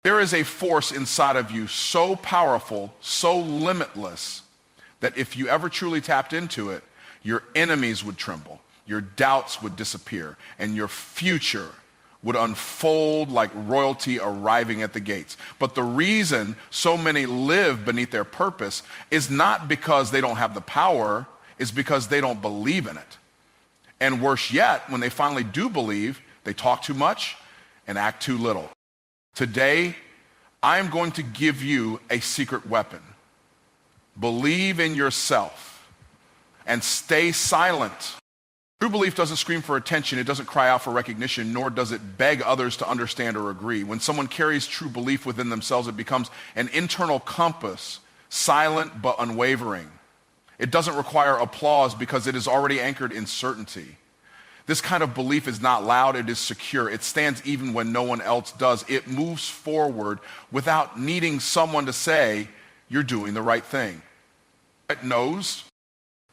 There is a force inside of you so powerful, so limitless, that if you ever truly tapped into it, your enemies would tremble, your doubts would disappear, and your future would unfold like royalty arriving at the gates. But the reason so many live beneath their purpose is not because they don't have the power, it's because they don't believe in it. And worse yet, when they finally do believe, they talk too much and act too little. Today, I am going to give you a secret weapon. Believe in yourself and stay silent. True belief doesn't scream for attention, it doesn't cry out for recognition, nor does it beg others to understand or agree. When someone carries true belief within themselves, it becomes an internal compass, silent but unwavering. It doesn't require applause because it is already anchored in certainty. This kind of belief is not loud, it is secure. It stands even when no one else does. It moves forward without needing someone to say, you're doing the right thing. It knows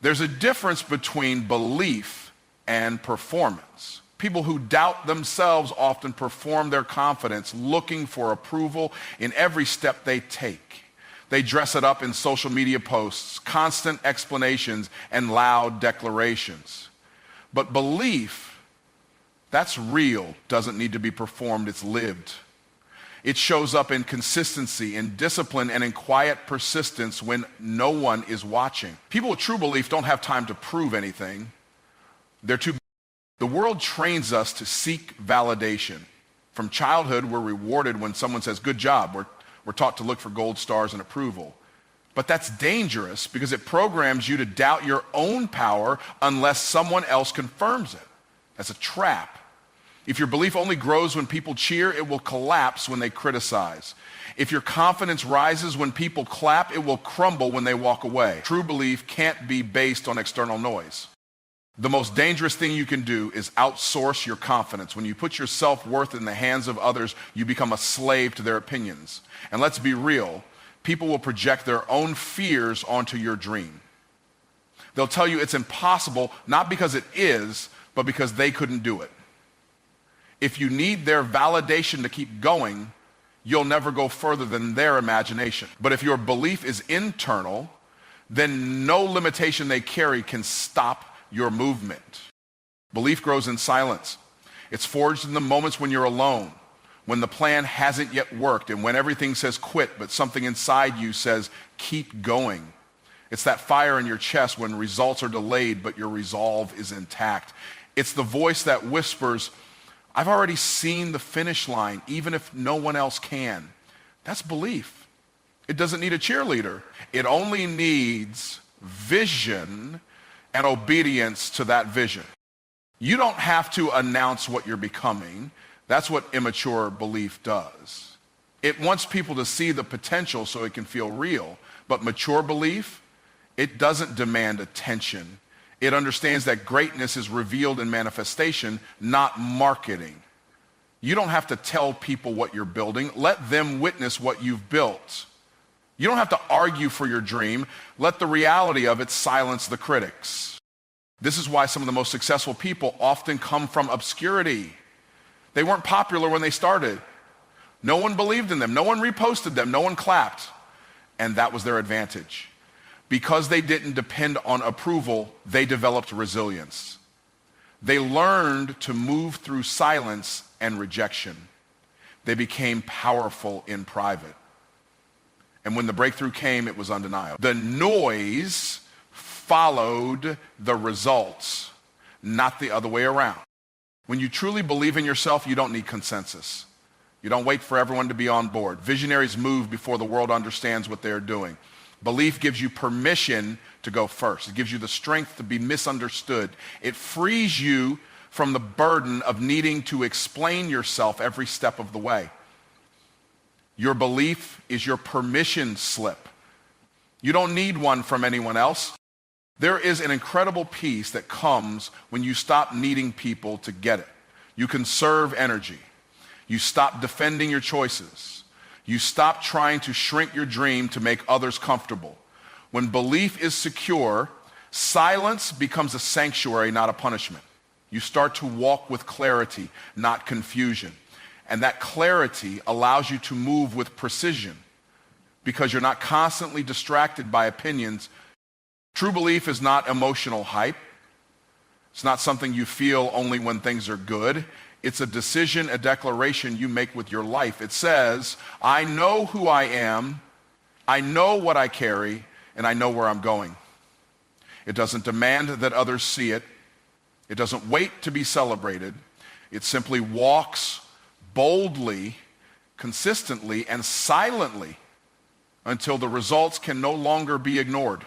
there's a difference between belief and performance. People who doubt themselves often perform their confidence, looking for approval in every step they take. They dress it up in social media posts, constant explanations, and loud declarations. But belief, that's real, doesn't need to be performed, it's lived. It shows up in consistency, in discipline, and in quiet persistence when no one is watching. People with true belief don't have time to prove anything. The world trains us to seek validation. From childhood, we're rewarded when someone says, good job. We're taught to look for gold stars and approval. But that's dangerous because it programs you to doubt your own power unless someone else confirms it. That's a trap. If your belief only grows when people cheer, it will collapse when they criticize. If your confidence rises when people clap, it will crumble when they walk away. True belief can't be based on external noise. The most dangerous thing you can do is outsource your confidence. When you put your self-worth in the hands of others, you become a slave to their opinions. And let's be real, people will project their own fears onto your dream. They'll tell you it's impossible, not because it is, but because they couldn't do it. If you need their validation to keep going, you'll never go further than their imagination. But if your belief is internal, then no limitation they carry can stop your movement. Belief grows in silence. It's forged in the moments when you're alone, when the plan hasn't yet worked, and when everything says quit, but something inside you says keep going. It's that fire in your chest when results are delayed, but your resolve is intact. It's the voice that whispers, I've already seen the finish line, even if no one else can. That's belief. It doesn't need a cheerleader. It only needs vision and obedience to that vision. You don't have to announce what you're becoming. That's what immature belief does. It wants people to see the potential so it can feel real. But mature belief, it doesn't demand attention. It understands that greatness is revealed in manifestation, not marketing. You don't have to tell people what you're building. Let them witness what you've built. You don't have to argue for your dream. Let the reality of it silence the critics. This is why some of the most successful people often come from obscurity. They weren't popular when they started. No one believed in them. No one reposted them. No one clapped. And that was their advantage. Because they didn't depend on approval, they developed resilience. They learned to move through silence and rejection. They became powerful in private. And when the breakthrough came, it was undeniable. The noise followed the results, not the other way around. When you truly believe in yourself, you don't need consensus. You don't wait for everyone to be on board. Visionaries move before the world understands what they're doing. Belief gives you permission to go first. It gives you the strength to be misunderstood. It frees you from the burden of needing to explain yourself every step of the way. Your belief is your permission slip. You don't need one from anyone else. There is an incredible peace that comes when you stop needing people to get it. You conserve energy. You stop defending your choices. You stop trying to shrink your dream to make others comfortable. When belief is secure, silence becomes a sanctuary, not a punishment. You start to walk with clarity, not confusion. And that clarity allows you to move with precision because you're not constantly distracted by opinions. True belief is not emotional hype. It's not something you feel only when things are good. It's a decision, a declaration you make with your life. It says, I know who I am, I know what I carry, and I know where I'm going. It doesn't demand that others see it. It doesn't wait to be celebrated. It simply walks boldly, consistently, and silently until the results can no longer be ignored.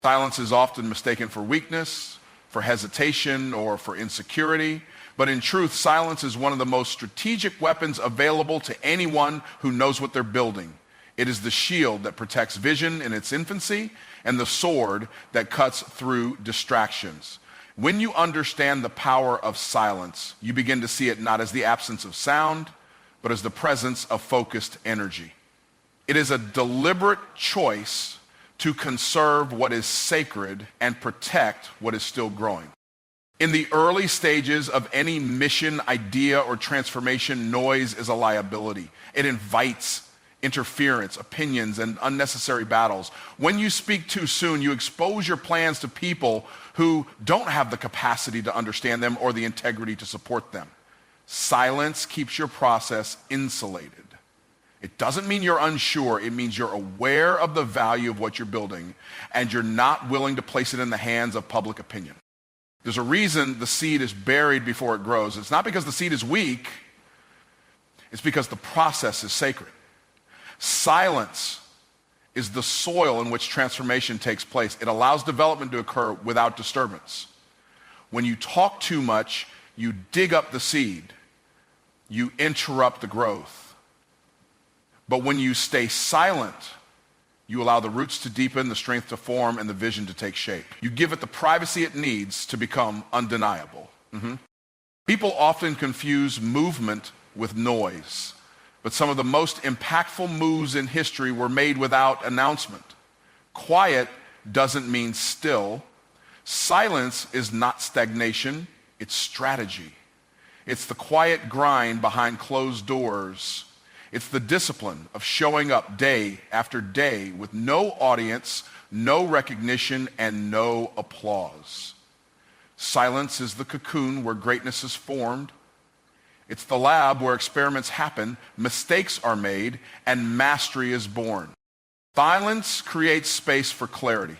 Silence is often mistaken for weakness, for hesitation, or for insecurity. But in truth, silence is one of the most strategic weapons available to anyone who knows what they're building. It is the shield that protects vision in its infancy and the sword that cuts through distractions. When you understand the power of silence, you begin to see it not as the absence of sound, but as the presence of focused energy. It is a deliberate choice to conserve what is sacred and protect what is still growing. In the early stages of any mission, idea, or transformation, noise is a liability. It invites interference, opinions, and unnecessary battles. When you speak too soon, you expose your plans to people who don't have the capacity to understand them or the integrity to support them. Silence keeps your process insulated. It doesn't mean you're unsure. It means you're aware of the value of what you're building, and you're not willing to place it in the hands of public opinion. There's a reason the seed is buried before it grows. It's not because the seed is weak. It's because the process is sacred. Silence is the soil in which transformation takes place. It allows development to occur without disturbance. When you talk too much, you dig up the seed. You interrupt the growth. But when you stay silent, you allow the roots to deepen, the strength to form, and the vision to take shape. You give it the privacy it needs to become undeniable. People often confuse movement with noise, but some of the most impactful moves in history were made without announcement. Quiet doesn't mean still. Silence is not stagnation, it's strategy. It's the quiet grind behind closed doors. It's the discipline of showing up day after day with no audience, no recognition, and no applause. Silence is the cocoon where greatness is formed. It's the lab where experiments happen, mistakes are made, and mastery is born. Silence creates space for clarity.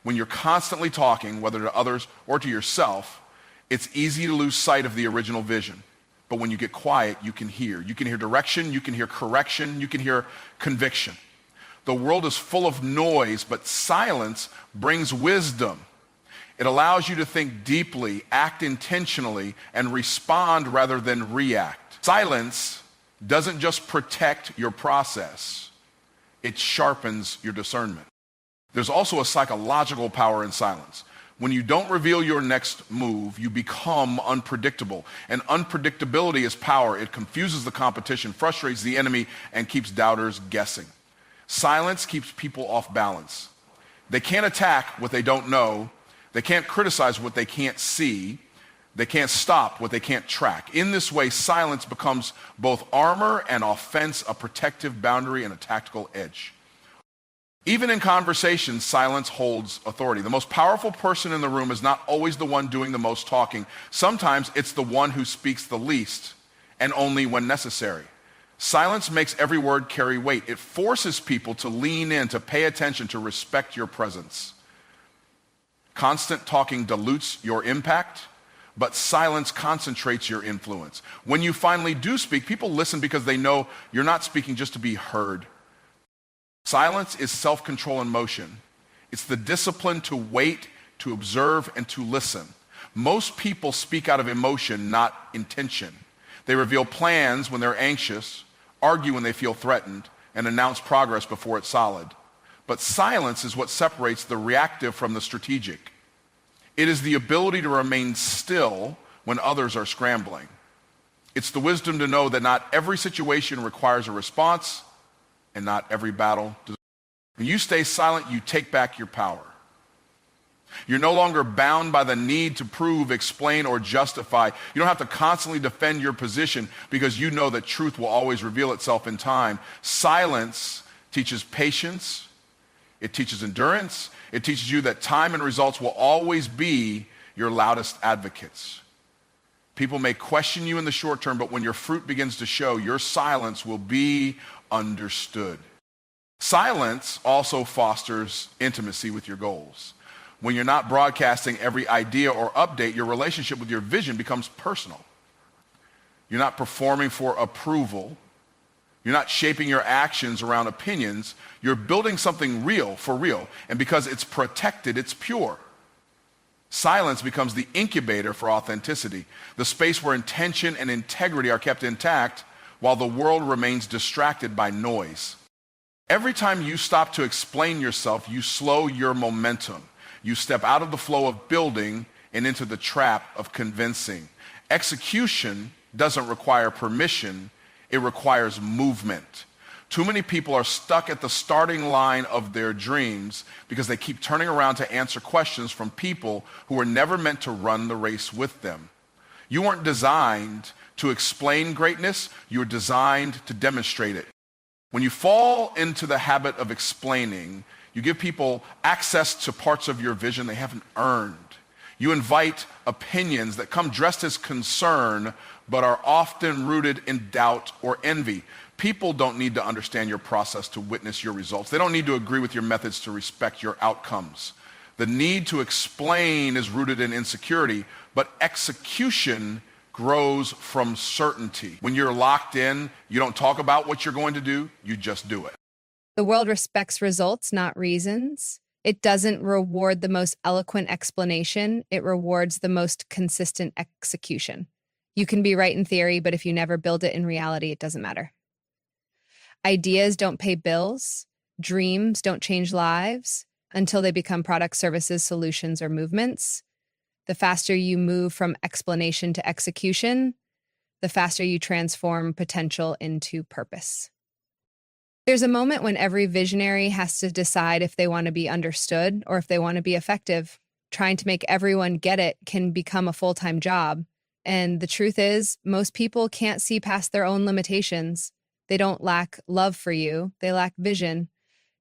When you're constantly talking, whether to others or to yourself, it's easy to lose sight of the original vision. But when you get quiet, you can hear. You can hear direction, you can hear correction, you can hear conviction. The world is full of noise, but silence brings wisdom. It allows you to think deeply, act intentionally, and respond rather than react. Silence doesn't just protect your process, it sharpens your discernment. There's also a psychological power in silence. When you don't reveal your next move, you become unpredictable. And unpredictability is power. It confuses the competition, frustrates the enemy, and keeps doubters guessing. Silence keeps people off balance. They can't attack what they don't know. They can't criticize what they can't see. They can't stop what they can't track. In this way, silence becomes both armor and offense, a protective boundary and a tactical edge. Even in conversations, silence holds authority. The most powerful person in the room is not always the one doing the most talking. Sometimes it's the one who speaks the least, and only when necessary. Silence makes every word carry weight. It forces people to lean in, to pay attention, to respect your presence. Constant talking dilutes your impact, but silence concentrates your influence. When you finally do speak, people listen because they know you're not speaking just to be heard. Silence is self-control in motion. It's the discipline to wait, to observe, and to listen. Most people speak out of emotion, not intention. They reveal plans when they're anxious, argue when they feel threatened, and announce progress before it's solid. But silence is what separates the reactive from the strategic. It is the ability to remain still when others are scrambling. It's the wisdom to know that not every situation requires a response, and not every battle does. When you stay silent, you take back your power. You're no longer bound by the need to prove, explain, or justify. You don't have to constantly defend your position because you know that truth will always reveal itself in time. Silence teaches patience. It teaches endurance. It teaches you that time and results will always be your loudest advocates. People may question you in the short term, but when your fruit begins to show, your silence will be understood. Silence also fosters intimacy with your goals. When you're not broadcasting every idea or update, your relationship with your vision becomes personal. You're not performing for approval. You're not shaping your actions around opinions. You're building something real for real. And because it's protected, it's pure. Silence becomes the incubator for authenticity, the space where intention and integrity are kept intact while the world remains distracted by noise. Every time you stop to explain yourself, you slow your momentum. You step out of the flow of building and into the trap of convincing. Execution doesn't require permission, it requires movement. Too many people are stuck at the starting line of their dreams because they keep turning around to answer questions from people who were never meant to run the race with them. You weren't designed to explain greatness, you were designed to demonstrate it. When you fall into the habit of explaining, you give people access to parts of your vision they haven't earned. You invite opinions that come dressed as concern, but are often rooted in doubt or envy. People don't need to understand your process to witness your results. They don't need to agree with your methods to respect your outcomes. The need to explain is rooted in insecurity, but execution grows from certainty. When you're locked in, you don't talk about what you're going to do, you just do it. The world respects results, not reasons. It doesn't reward the most eloquent explanation. It rewards the most consistent execution. You can be right in theory, but if you never build it in reality, it doesn't matter. Ideas don't pay bills. Dreams don't change lives until they become products, services, solutions, or movements. The faster you move from explanation to execution, the faster you transform potential into purpose. There's a moment when every visionary has to decide if they want to be understood or if they want to be effective. Trying to make everyone get it can become a full-time job. And the truth is, most people can't see past their own limitations. They don't lack love for you. They lack vision.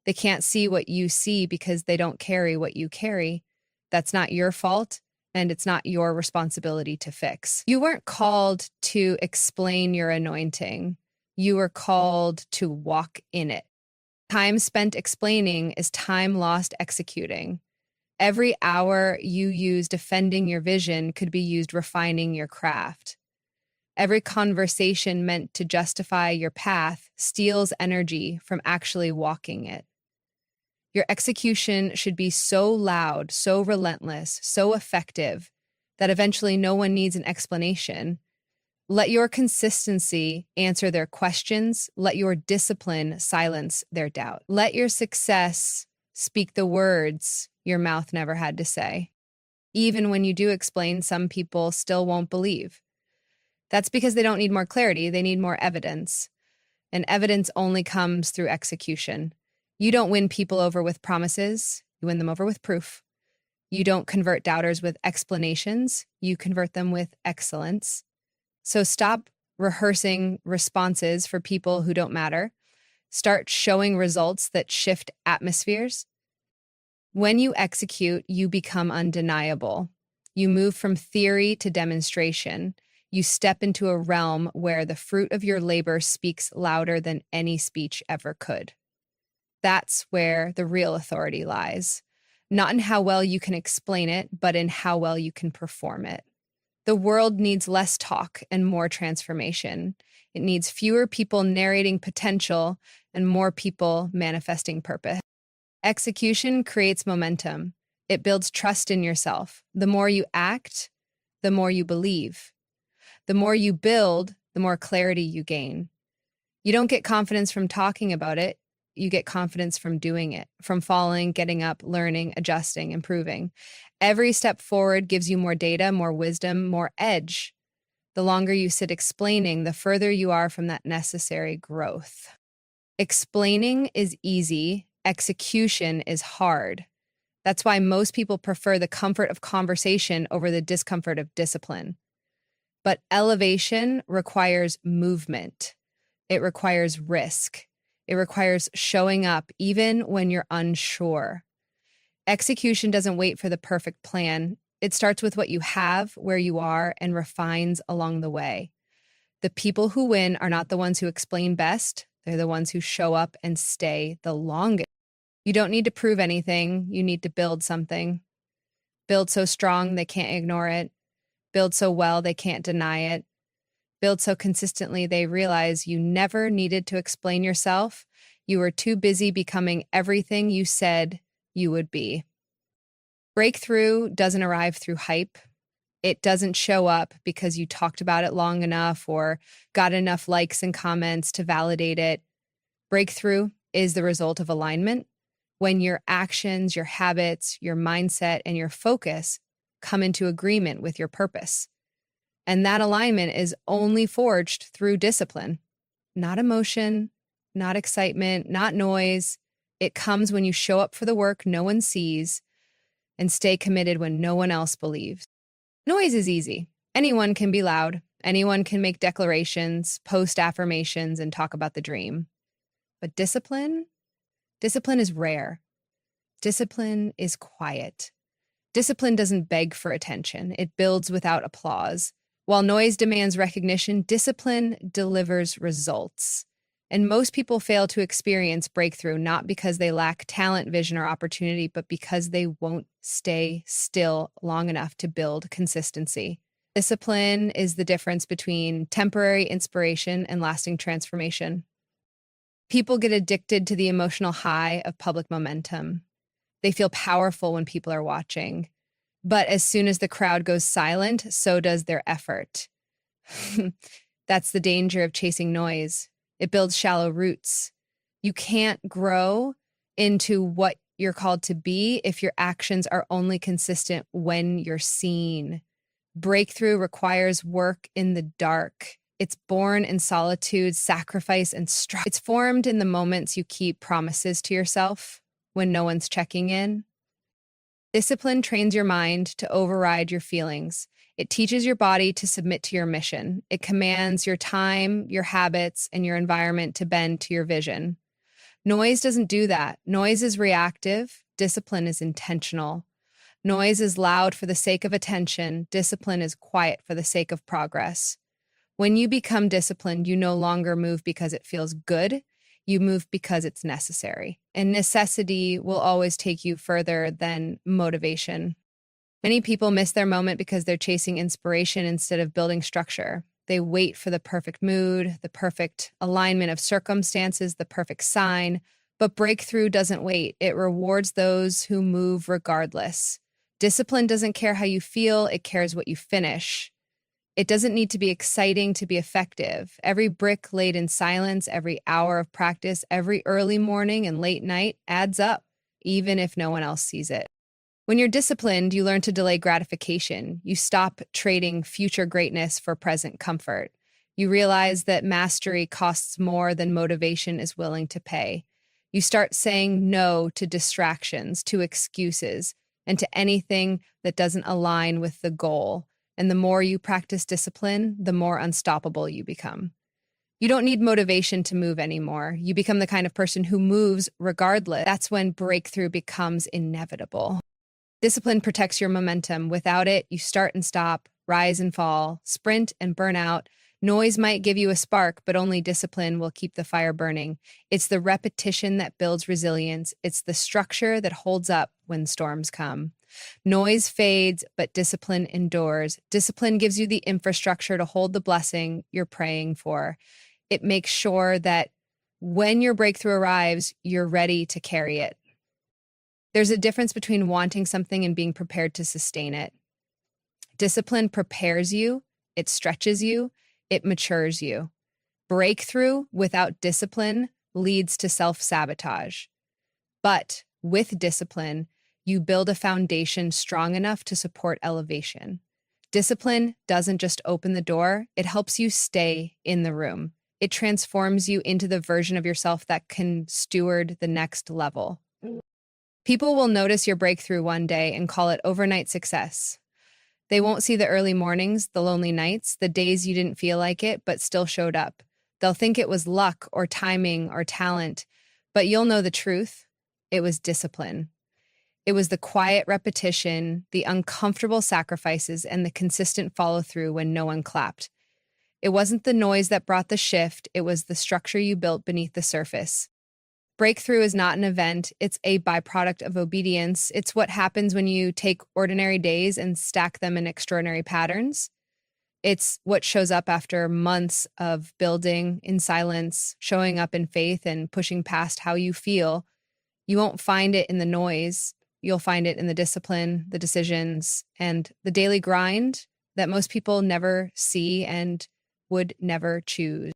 They can't see what you see because they don't carry what you carry. That's not your fault, and it's not your responsibility to fix. You weren't called to explain your anointing. You were called to walk in it. Time spent explaining is time lost executing. Every hour you use defending your vision could be used refining your craft. Every conversation meant to justify your path steals energy from actually walking it. Your execution should be so loud, so relentless, so effective that eventually no one needs an explanation. Let your consistency answer their questions. Let your discipline silence their doubt. Let your success speak the words your mouth never had to say. Even when you do explain, some people still won't believe. That's because they don't need more clarity, they need more evidence. And evidence only comes through execution. You don't win people over with promises, you win them over with proof. You don't convert doubters with explanations, you convert them with excellence. So stop rehearsing responses for people who don't matter. Start showing results that shift atmospheres. When you execute, you become undeniable. You move from theory to demonstration. You step into a realm where the fruit of your labor speaks louder than any speech ever could. That's where the real authority lies. Not in how well you can explain it, but in how well you can perform it. The world needs less talk and more transformation. It needs fewer people narrating potential and more people manifesting purpose. Execution creates momentum. It builds trust in yourself. The more you act, the more you believe. The more you build, the more clarity you gain. You don't get confidence from talking about it. You get confidence from doing it, from falling, getting up, learning, adjusting, improving. Every step forward gives you more data, more wisdom, more edge. The longer you sit explaining, the further you are from that necessary growth. Explaining is easy. Execution is hard. That's why most people prefer the comfort of conversation over the discomfort of discipline. But elevation requires movement. It requires risk. It requires showing up even when you're unsure. Execution doesn't wait for the perfect plan. It starts with what you have, where you are, and refines along the way. The people who win are not the ones who explain best. They're the ones who show up and stay the longest. You don't need to prove anything. You need to build something. Build so strong they can't ignore it. Build so well they can't deny it. Build so consistently they realize you never needed to explain yourself. You were too busy becoming everything you said you would be. Breakthrough doesn't arrive through hype. It doesn't show up because you talked about it long enough or got enough likes and comments to validate it. Breakthrough is the result of alignment. When your actions, your habits, your mindset, and your focus come into agreement with your purpose. And that alignment is only forged through discipline, not emotion, not excitement, not noise. It comes when you show up for the work no one sees and stay committed when no one else believes. Noise is easy. Anyone can be loud. Anyone can make declarations, post affirmations, and talk about the dream. But discipline is rare. Discipline is quiet. Discipline doesn't beg for attention. It builds without applause. While noise demands recognition, discipline delivers results. And most people fail to experience breakthrough not because they lack talent, vision, or opportunity, but because they won't stay still long enough to build consistency. Discipline is the difference between temporary inspiration and lasting transformation. People get addicted to the emotional high of public momentum. They feel powerful when people are watching. But as soon as the crowd goes silent, so does their effort. That's the danger of chasing noise. It builds shallow roots. You can't grow into what you're called to be if your actions are only consistent when you're seen. Breakthrough requires work in the dark. It's born in solitude, sacrifice, and strife. It's formed in the moments you keep promises to yourself when no one's checking in. Discipline trains your mind to override your feelings. It teaches your body to submit to your mission. It commands your time, your habits, and your environment to bend to your vision. Noise doesn't do that. Noise is reactive. Discipline is intentional. Noise is loud for the sake of attention. Discipline is quiet for the sake of progress. When you become disciplined, you no longer move because it feels good. You move because it's necessary. And necessity will always take you further than motivation. Many people miss their moment because they're chasing inspiration instead of building structure. They wait for the perfect mood, the perfect alignment of circumstances, the perfect sign. But breakthrough doesn't wait. It rewards those who move regardless. Discipline doesn't care how you feel, it cares what you finish. It doesn't need to be exciting to be effective. Every brick laid in silence, every hour of practice, every early morning and late night adds up, even if no one else sees it. When you're disciplined, you learn to delay gratification. You stop trading future greatness for present comfort. You realize that mastery costs more than motivation is willing to pay. You start saying no to distractions, to excuses, and to anything that doesn't align with the goal. And the more you practice discipline, the more unstoppable you become. You don't need motivation to move anymore. You become the kind of person who moves regardless. That's when breakthrough becomes inevitable. Discipline protects your momentum. Without it, you start and stop, rise and fall, sprint and burn out. Noise might give you a spark, but only discipline will keep the fire burning. It's the repetition that builds resilience. It's the structure that holds up when storms come. Noise fades, but discipline endures. Discipline gives you the infrastructure to hold the blessing you're praying for. It makes sure that when your breakthrough arrives, you're ready to carry it. There's a difference between wanting something and being prepared to sustain it. Discipline prepares you, it stretches you, it matures you. Breakthrough without discipline leads to self-sabotage. But with discipline, you build a foundation strong enough to support elevation. Discipline doesn't just open the door, it helps you stay in the room. It transforms you into the version of yourself that can steward the next level. People will notice your breakthrough one day and call it overnight success. They won't see the early mornings, the lonely nights, the days you didn't feel like it but still showed up. They'll think it was luck or timing or talent, but you'll know the truth. It was discipline. It was the quiet repetition, the uncomfortable sacrifices, and the consistent follow through when no one clapped. It wasn't the noise that brought the shift, it was the structure you built beneath the surface. Breakthrough is not an event, it's a byproduct of obedience. It's what happens when you take ordinary days and stack them in extraordinary patterns. It's what shows up after months of building in silence, showing up in faith, and pushing past how you feel. You won't find it in the noise. You'll find it in the discipline, the decisions, and the daily grind that most people never see and would never choose.